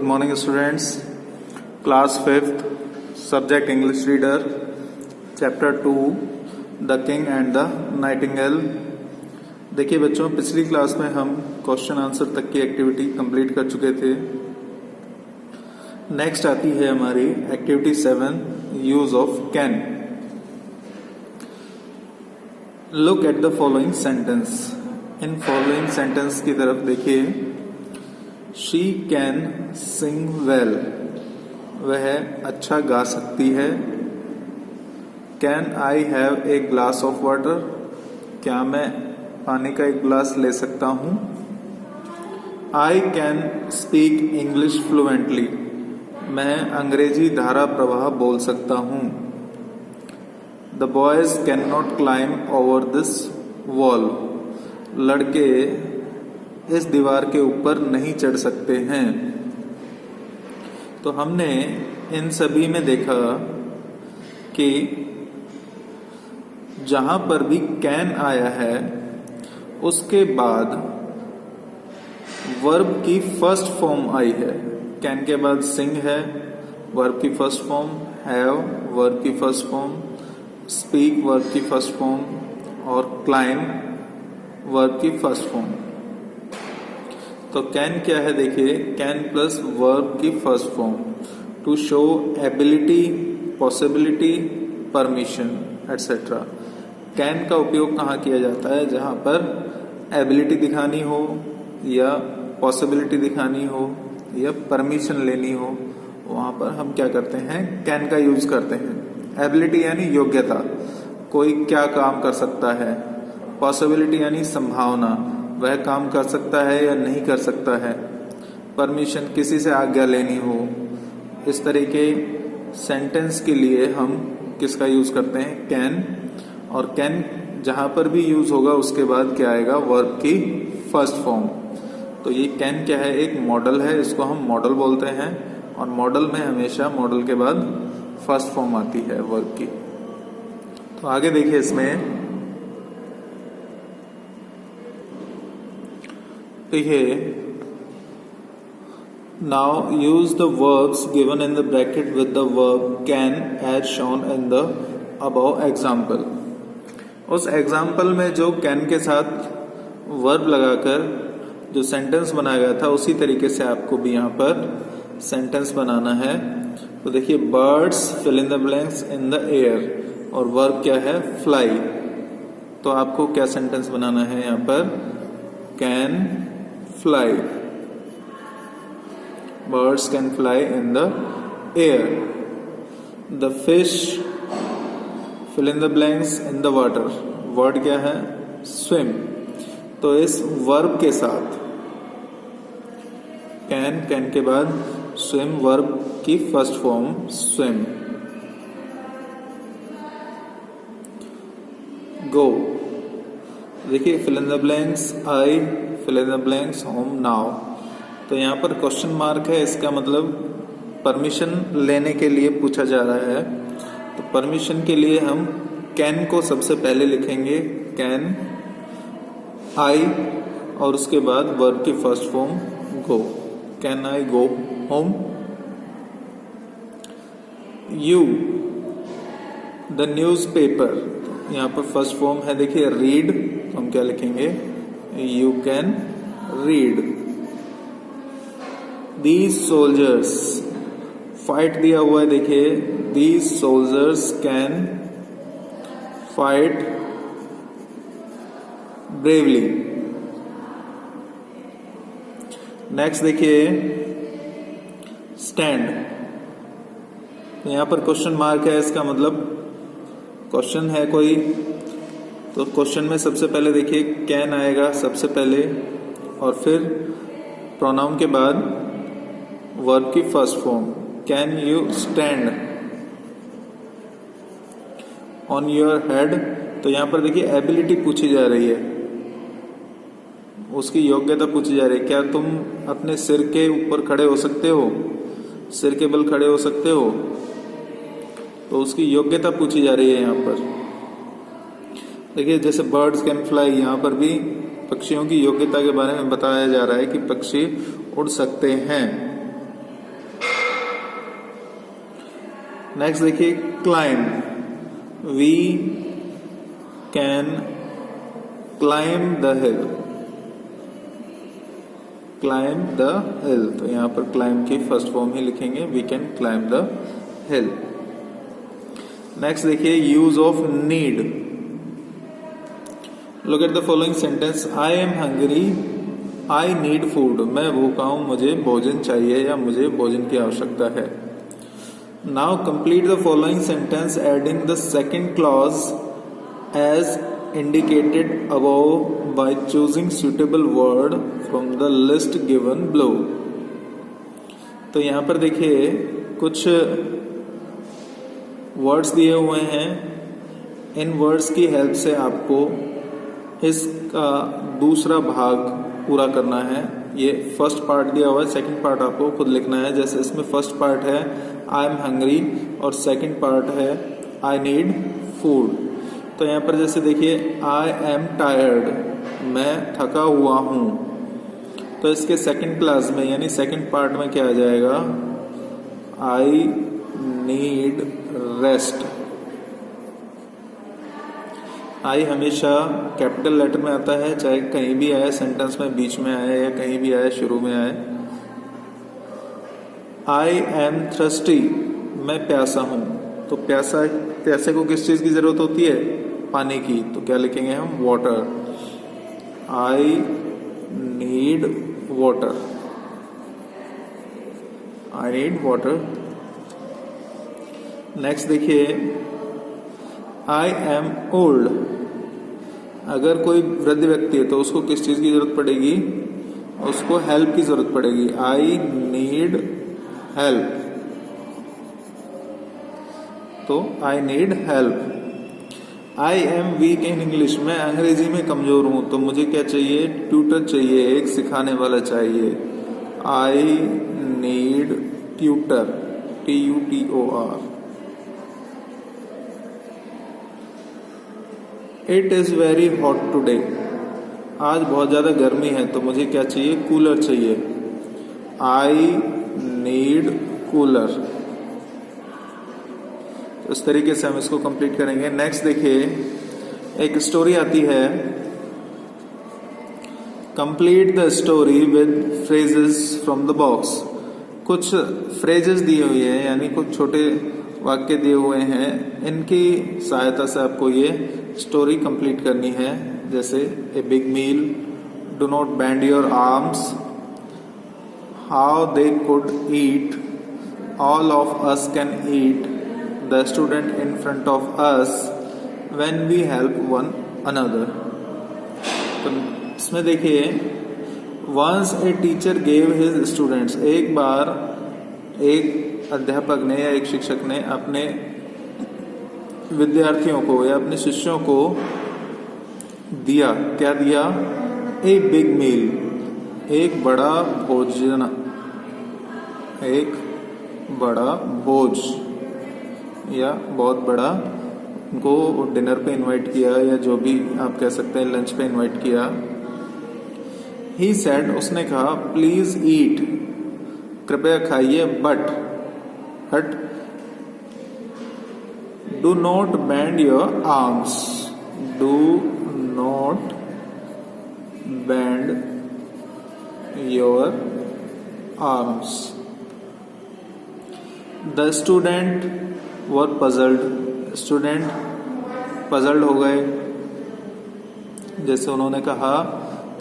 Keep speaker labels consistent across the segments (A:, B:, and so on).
A: morning students. Class 5th, subject English reader, chapter 2, The King and the Nightingale. देखिए बच्चों, पिछली class में हम क्वेश्चन आंसर तक की एक्टिविटी कंप्लीट कर चुके थे। नेक्स्ट आती है हमारी activity 7, use of can. Look at the following sentence. In following sentence की तरफ देखिए। शी कैन सिंग वेल, वह अच्छा गा सकती है। Can I have a glass of water, क्या मैं पानी का एक ग्लास ले सकता हूं। I can speak English fluently, मैं अंग्रेजी धारा प्रवाह बोल सकता हूं। The boys can not climb over this wall, लड़के इस दीवार के ऊपर नहीं चढ़ सकते हैं। तो हमने इन सभी में देखा कि जहां पर भी कैन आया है उसके बाद वर्ब की फर्स्ट फॉर्म आई है। कैन के बाद सिंग है, वर्ब की फर्स्ट फॉर्म, हैव वर्ब की फर्स्ट फॉर्म, स्पीक वर्ब की फर्स्ट फॉर्म और क्लाइंब वर्ब की फर्स्ट फॉर्म। तो कैन क्या है देखिए, कैन प्लस वर्ब की first form to show ability, possibility, permission etcetera. Can का उपयोग कहाँ किया जाता है, जहां पर एबिलिटी दिखानी हो या पॉसिबिलिटी दिखानी हो या परमिशन लेनी हो, वहां पर हम क्या करते हैं, कैन का यूज करते हैं। एबिलिटी यानी योग्यता, कोई क्या काम कर सकता है। पॉसिबिलिटी यानी संभावना, वह काम कर सकता है या नहीं कर सकता है। परमिशन, किसी से आज्ञा लेनी हो। इस तरह के सेंटेंस के लिए हम किसका यूज करते हैं, कैन। और कैन जहां पर भी यूज होगा उसके बाद क्या आएगा, वर्ब की फर्स्ट फॉर्म। तो ये कैन क्या है, एक मॉडल है, इसको हम मॉडल बोलते हैं। और मॉडल में हमेशा मॉडल के बाद फर्स्ट फॉर्म आती है वर्ब की। तो आगे देखिए इसमें, now use the verbs given in the bracket with the verb can as shown in the above example। उस एग्जाम्पल में जो कैन के साथ वर्ब लगाकर जो सेंटेंस बनाया गया था उसी तरीके से आपको भी यहाँ पर सेंटेंस बनाना है। तो देखिए, birds fill in the blanks in the air, और वर्ब क्या है, फ्लाई। तो आपको क्या सेंटेंस बनाना है यहाँ पर, can fly, birds can fly in the air। the fish fill in the blanks in the water, word क्या है, swim। तो इस वर्ब के साथ कैन के बाद swim वर्ब की फर्स्ट फॉर्म swim। go, देखिए fill in the blanks I, fill in the blanks home now। तो यहाँ पर क्वेश्चन मार्क है, इसका मतलब परमिशन लेने के लिए पूछा जा रहा है। तो परमिशन के लिए हम कैन को सबसे पहले लिखेंगे, कैन आई, और उसके बाद वर्ब की first form go. Can I go home. You, the news paper, यहाँ पर फर्स्ट फॉर्म है देखिए रीड, तो हम क्या लिखेंगे, you can read. These soldiers, fight दिया हुआ है देखिए, these soldiers can fight bravely. Next देखिए स्टैंड, यहां पर क्वेश्चन मार्क है, इसका मतलब क्वेश्चन है कोई। तो क्वेश्चन में सबसे पहले देखिए कैन आएगा सबसे पहले, और फिर प्रोनाउन के बाद वर्ब की first form. Can you stand on your head, तो यहां पर देखिए एबिलिटी पूछी जा रही है, उसकी योग्यता पूछी जा रही है। क्या तुम अपने सिर के ऊपर खड़े हो सकते हो, सिर के बल खड़े हो सकते हो, तो उसकी योग्यता पूछी जा रही है यहाँ पर। देखिए जैसे बर्ड्स कैन फ्लाई, यहाँ पर भी पक्षियों की योग्यता के बारे में बताया जा रहा है कि पक्षी उड़ सकते हैं। नेक्स्ट देखिए climb, we can climb the hill, climb the hill, तो यहां पर क्लाइम की फर्स्ट फॉर्म ही लिखेंगे, we can climb the hill. Next देखिए use of need, look at the following sentence, I am hungry, I need food, मैं भूखा हूं, मुझे भोजन चाहिए या मुझे भोजन की आवश्यकता है। Now complete the following sentence adding the second clause as indicated above by choosing suitable word from the list given below। तो यहां पर देखिए कुछ वर्ड्स दिए हुए हैं, इन वर्ड्स की हेल्प से आपको इसका दूसरा भाग पूरा करना है। ये फर्स्ट पार्ट दिया हुआ है, सेकंड पार्ट आपको खुद लिखना है। जैसे इसमें फर्स्ट पार्ट है आई एम हंग्री और सेकंड पार्ट है आई नीड फूड। तो यहाँ पर जैसे देखिए आई एम टायर्ड, मैं थका हुआ हूं, तो इसके सेकंड क्लास में यानी सेकंड पार्ट में क्या आ जाएगा, आई नीड रेस्ट। आई हमेशा कैपिटल लेटर में आता है, चाहे कहीं भी आए, सेंटेंस में बीच में आए या कहीं भी आए, शुरू में आए। आई एम थ्रस्टी, मैं प्यासा हूं, तो प्यासे को किस चीज की जरूरत होती है, पानी की, तो क्या लिखेंगे हम, water. I need water, I need water. Next देखिए आई एम ओल्ड, अगर कोई वृद्ध व्यक्ति है तो उसको किस चीज की जरूरत पड़ेगी, उसको हेल्प की जरूरत पड़ेगी, आई नीड हेल्प, तो I need help. I am weak in English, मैं अंग्रेजी में कमजोर हूं, तो मुझे क्या चाहिए, ट्यूटर चाहिए, एक सिखाने वाला चाहिए। I need tutor, TUTOR। It is very hot today, आज बहुत ज्यादा गर्मी है, तो मुझे क्या चाहिए, कूलर चाहिए। I need cooler. तो इस तरीके से हम इसको कंप्लीट करेंगे। नेक्स्ट देखिए एक स्टोरी आती है, complete the story with phrases from the box. कुछ फ्रेजेस दिए हुए हैं, यानी कुछ छोटे वाक्य दिए हुए हैं, इनकी सहायता से आपको ये स्टोरी कंप्लीट करनी है। जैसे a big meal, do not bend your arms, how they could eat, all of us can eat, the student in front of us, when we help one another. तो इसमें देखिए once a teacher gave his students, एक बार एक अध्यापक ने या एक शिक्षक ने अपने विद्यार्थियों को या अपने शिष्यों को दिया, क्या दिया, ए बिग मील, एक बड़ा भोजन, एक बड़ा भोज या बहुत बड़ा, उनको डिनर पे इनवाइट किया या जो भी आप कह सकते हैं, लंच पे इनवाइट किया। ही सेड, उसने कहा, प्लीज ईट, कृपया खाइए, but do not bend your arms, do not bend your arms. The student were puzzled, student puzzled हो गए। जैसे उन्होंने कहा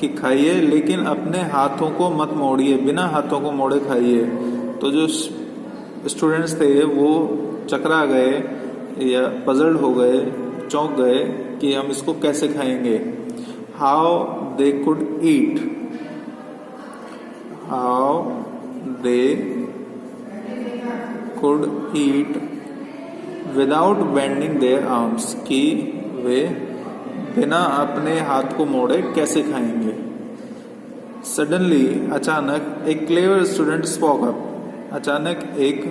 A: कि खाइए लेकिन अपने हाथों को मत मोड़िए, बिना हाथों को मोड़े खाइए। तो जो स्टूडेंट्स थे वो चकरा गए या पजल्ड हो गए, चौंक गए कि हम इसको कैसे खाएंगे। How they could eat, how they could eat without bending there arms, कि वे बिना अपने हाथ को मोड़े कैसे खाएंगे। सडनली, अचानक, एक क्लेवर स्टूडेंट स्पोक अप, अचानक एक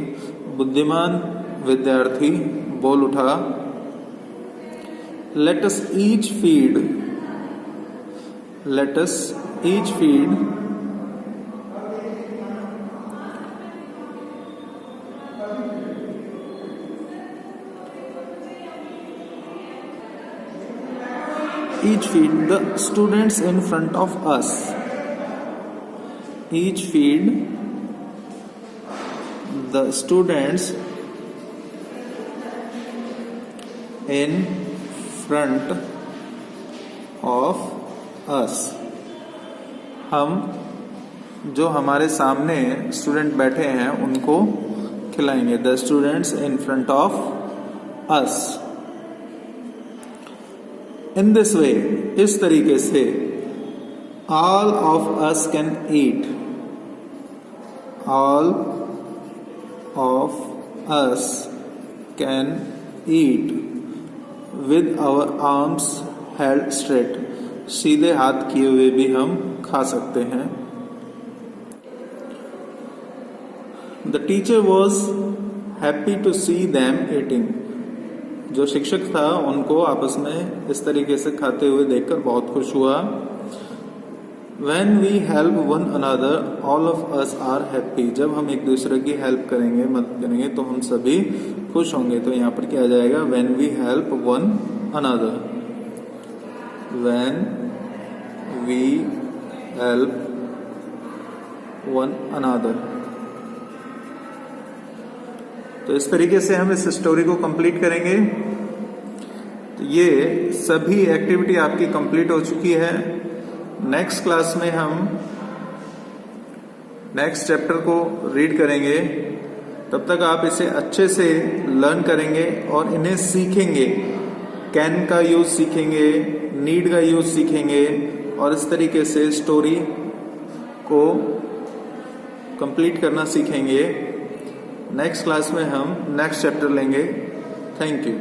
A: बुद्धिमान विद्यार्थी बोल उठा, let us each feed, let us each feed each feed the students in front of us. Each feed the students in front of us. हम जो हमारे सामने स्टूडेंट बैठे हैं उनको खिलाएंगे. The students in front of us. In this way, इस तरीके से, all of us can eat. All of us can eat with our arms held straight. सीधे हाथ किए हुए भी हम खा सकते हैं. The teacher was happy to see them eating. जो शिक्षक था उनको आपस में इस तरीके से खाते हुए देखकर बहुत खुश हुआ. When we help one another, all of us are happy. जब हम एक दूसरे की हेल्प करेंगे, मदद करेंगे, तो हम सभी खुश होंगे. तो यहाँ पर क्या आ जाएगा? When we help one another. When we help one another. तो इस तरीके से हम इस स्टोरी को कंप्लीट करेंगे. तो ये सभी एक्टिविटी आपकी कंप्लीट हो चुकी है. नेक्स्ट क्लास में हम नेक्स्ट चैप्टर को रीड करेंगे. तब तक आप इसे अच्छे से लर्न करेंगे और इन्हें सीखेंगे. कैन का यूज सीखेंगे, नीड का यूज सीखेंगे और इस तरीके से स्टोरी को कंप्लीट करना सीखेंगे. नेक्स्ट क्लास में हम नेक्स्ट चैप्टर लेंगे. Thank you.